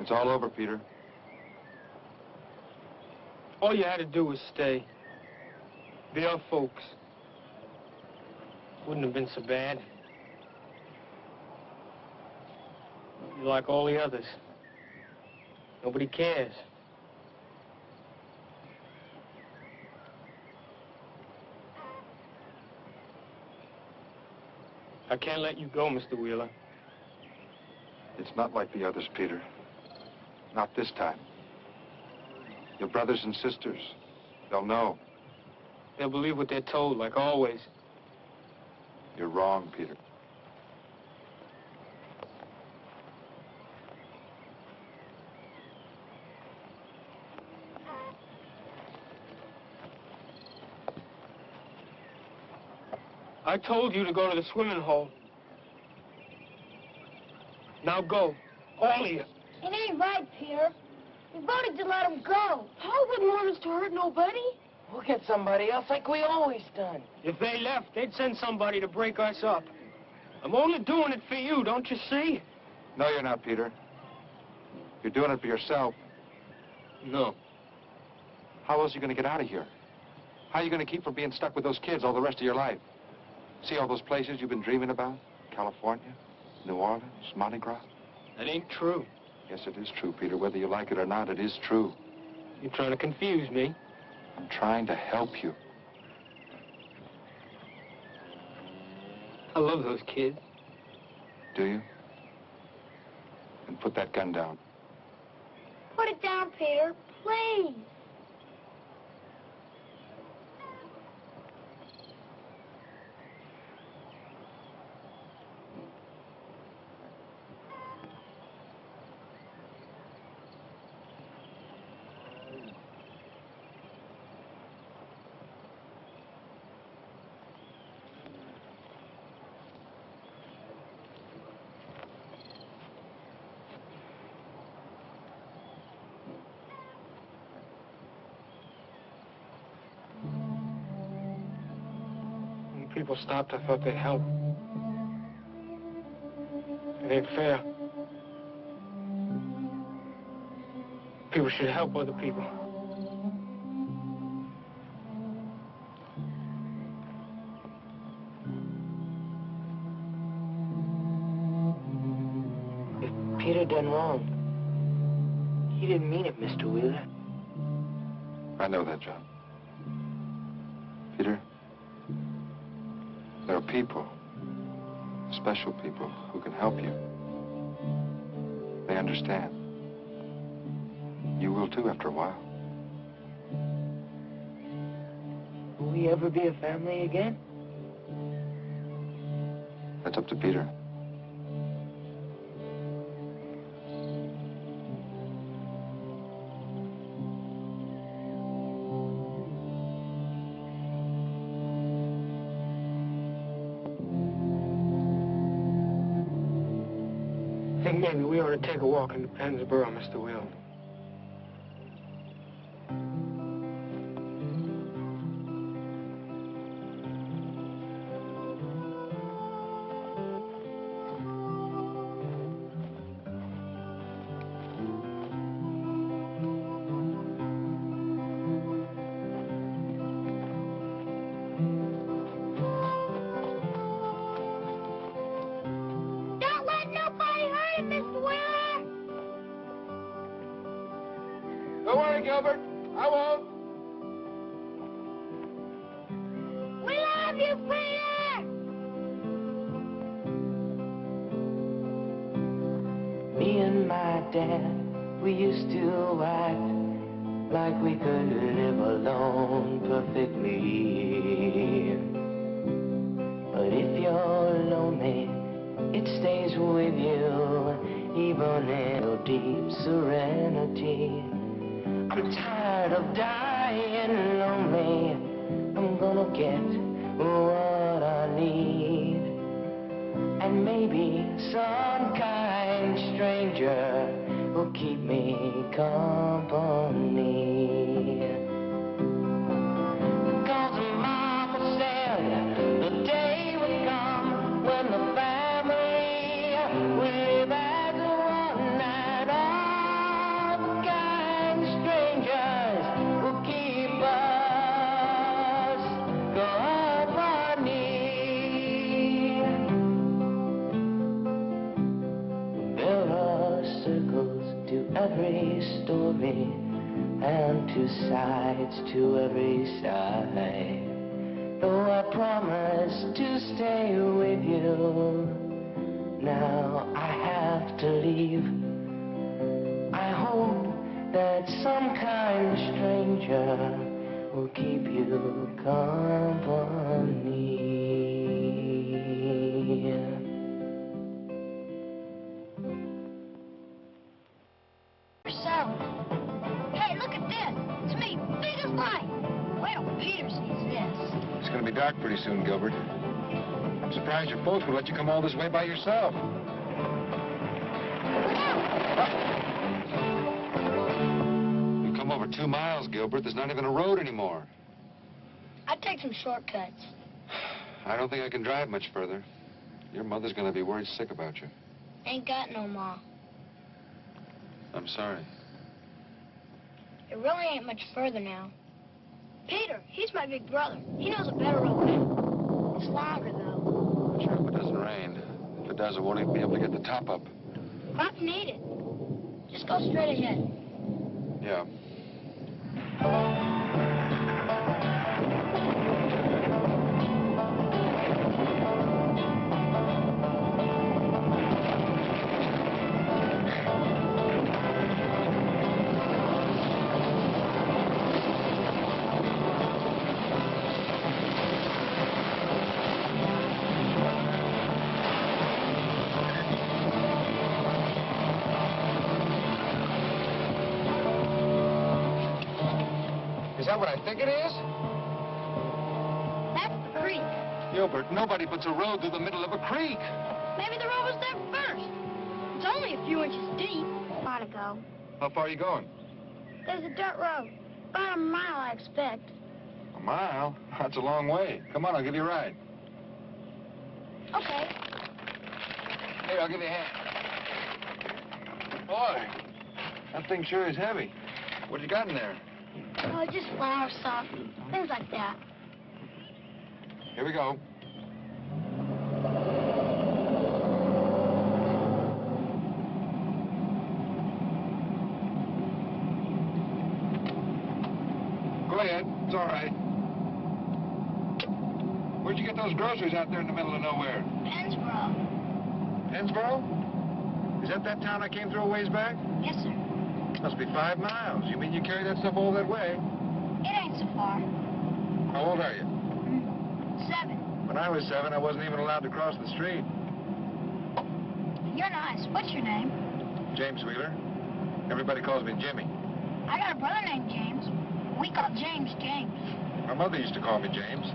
It's all over, Peter. All you had to do was stay. Be our folks. Wouldn't have been so bad. You're like all the others. Nobody cares. I can't let you go, Mr. Wheeler. It's not like the others, Peter. Not this time. Your brothers and sisters, they'll know. They'll believe what they're told, like always. You're wrong, Peter. I told you to go to the swimming hole. Now go. All of you. It ain't right, Peter. We voted to let him go. Paul wouldn't want us to hurt nobody. We'll get somebody else like we always done. If they left, they'd send somebody to break us up. I'm only doing it for you, don't you see? No, you're not, Peter. You're doing it for yourself. No. How else are you going to get out of here? How are you going to keep from being stuck with those kids all the rest of your life? See all those places you've been dreaming about? California, New Orleans, Mardi Gras? That ain't true. Yes, it is true, Peter. Whether you like it or not, it is true. You're trying to confuse me. I'm trying to help you. I love those kids. Do you? Then put that gun down. Put it down, Peter, please. People stopped, I thought they'd help. It ain't fair. People should help other people. If Peter done wrong, he didn't mean it, Mr. Wheeler. I know that, John. Peter, there are people, special people, who can help you. They understand. You will too after a while. Will we ever be a family again? That's up to Peter. I think maybe we ought to take a walk into Pennsboro, Mr. Wheeler. Don't let nobody hurt him, Mr. Wheeler. Don't worry, Gilbert. I won't. We love you, Peter. Me and my dad, we used to act like we could live alone perfectly. But if you're lonely, it stays with you, even in a deep serenity. I'm tired of dying lonely. I'm gonna get what I need. And maybe some kind stranger will keep me company. 'Cause Mama said the day would come when the family will live as one, and all the kind strangers will keep us company. There are circles to every story, and two sides to every side. Though I promised to stay with you, now I have to leave. I hope that some kind stranger will keep you company. So, hey, look at this. It's me, big as life. Wait till Peter sees this. It's going to be dark pretty soon, Gilbert. I'm surprised your folks would let you come all this way by yourself. Look out! You've come over 2 miles, Gilbert. There's not even a road anymore. I'd take some shortcuts. I don't think I can drive much further. Your mother's going to be worried sick about you. Ain't got no ma. I'm sorry. It really ain't much further now. Peter, he's my big brother. He knows a better road. It's longer, though. Sure, if it doesn't rain. If it does, I won't even be able to get the top up. Crop need it. Just go straight ahead. Yeah. Is that what I think it is? That's the creek. Gilbert, nobody puts a road through the middle of a creek. Maybe the road was there first. It's only a few inches deep. Gotta go. How far are you going? There's a dirt road. About a mile, I expect. A mile? That's a long way. Come on, I'll give you a ride. Okay. Here, I'll give you a hand. Boy, that thing sure is heavy. What you got in there? Oh, just flour, salt, things like that. Here we go. Go ahead. It's all right. Where'd you get those groceries out there in the middle of nowhere? Pennsboro. Pennsboro? Is that town I came through a ways back? Yes, sir. Must be 5 miles. You mean you carry that stuff all that way? It ain't so far. How old are you? 7. When I was 7, I wasn't even allowed to cross the street. You're nice. What's your name? James Wheeler. Everybody calls me Jimmy. I got a brother named James. We call James James. My mother used to call me James.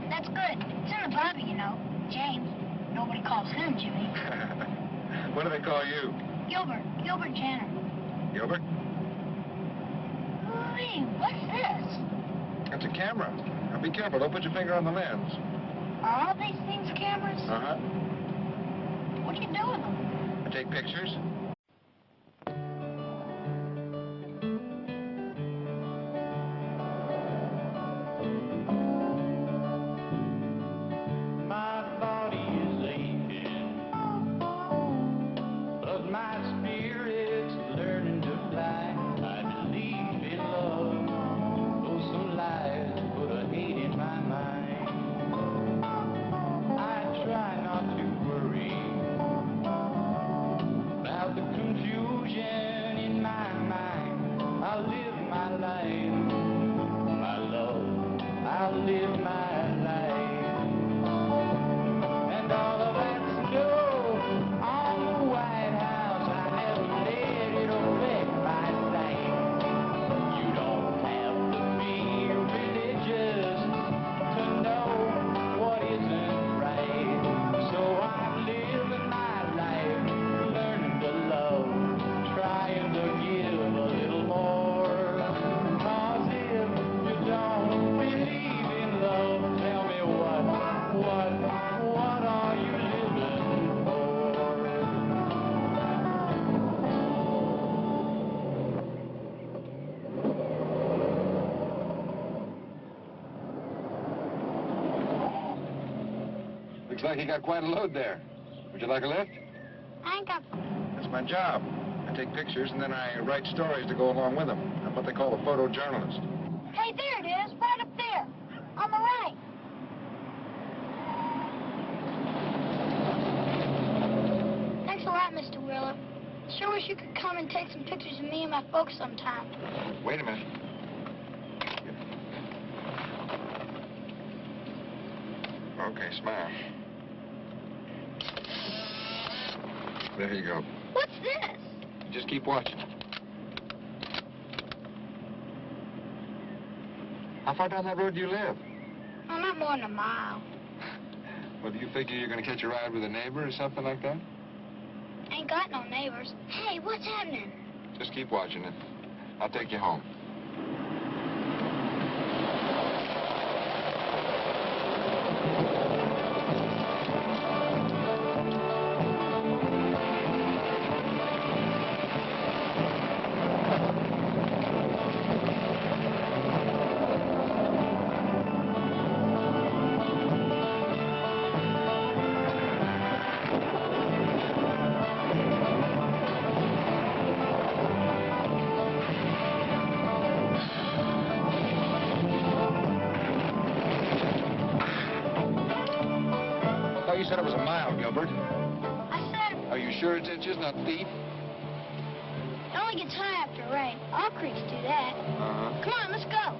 That's good. It's in the Bible, you know. James. Nobody calls him Jimmy. What do they call you? Gilbert. Gilbert Jenner. Gilbert? Hey, what's this? That's a camera. Now be careful. Don't put your finger on the lens. Are all these things cameras? Uh-huh. What do you do with them? I take pictures. My body is aching, but my spirit's learning to fly. I believe in love, though some lies put a hate in my mind. I try not to worry about Looks like you got quite a load there. Would you like a lift? I ain't got... That's my job. I take pictures and then I write stories to go along with them. I'm what they call a photojournalist. Hey, there it is, right up there, on the right. Thanks a lot, Mr. Wheeler. Sure wish you could come and take some pictures of me and my folks sometime. Wait a minute. Okay, smile. There you go. What's this? Just keep watching. How far down that road do you live? Oh, not more than a mile. Well, do you figure you're going to catch a ride with a neighbor or something like that? Ain't got no neighbors. Hey, what's happening? Just keep watching it. I'll take you home. You said it was a mile, Gilbert. I said Are you sure it's inches, not feet? it only gets high after rain. All creeks do that. Uh-huh. Come on, let's go.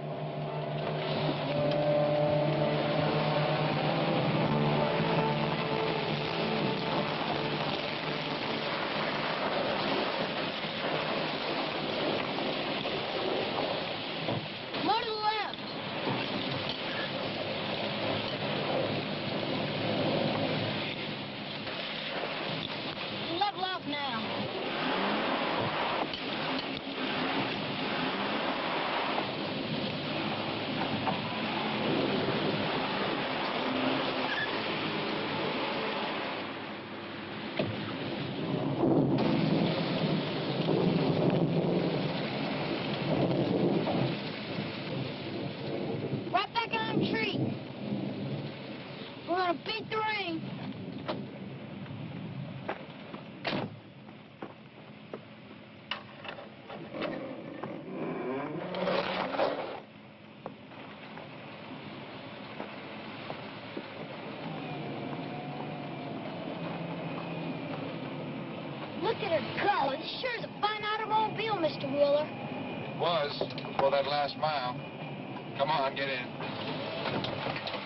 More to the left. Level off now. Right back on the tree. We're gonna beat the rain. Look at her go. It sure is a fine automobile, Mr. Wheeler. It was, before that last mile. Come on, get in.